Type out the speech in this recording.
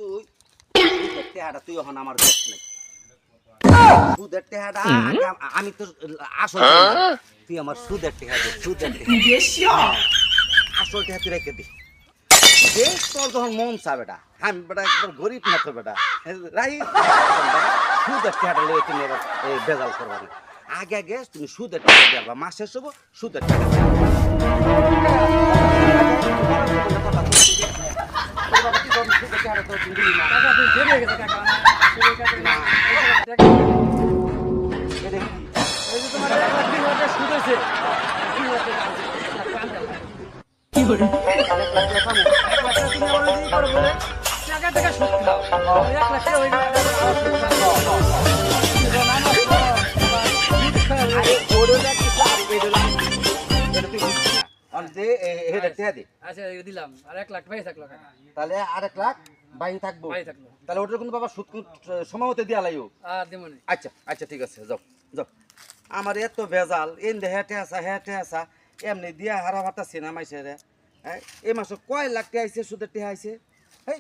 তুই সুদের টেহাটা তুই এখন আমার দেশ নাই সুদের টেহাটা আমি তো আসল টেহা না। তুই আমার সুদের টেহা দে সুদের টেহা আসল টেহা তুই রেখে দে দেশ তোর যখন মন চা বেটা আমি বেটা একবার গরিব না তো বেটা রাই সুদের টেহাটা লয়ে তুমি এবার বেজাল করবা না আগে আগে তুমি সুদের টাকা দেবা মাসে সব সুদের টাকা দিলাম আর 1 লাখ ভাই থাকলো কাকা তাহলে আর 1 লাখ বাইরে থাকবো ভাই থাকলো তাহলে ওটার কিন্তু বাবা সুদ সময় হতে দিয়া লাইও আর দেমনি আচ্ছা আচ্ছা ঠিক আছে যাও যাও আমার এত ভেজাল এনে হেঁটে আসা এমনি দিয়া হারা ভাতা সিনেমা আইসে রে এই মাসে কয় লাখ টাকা আইছে সুদের টাকা আইছে এই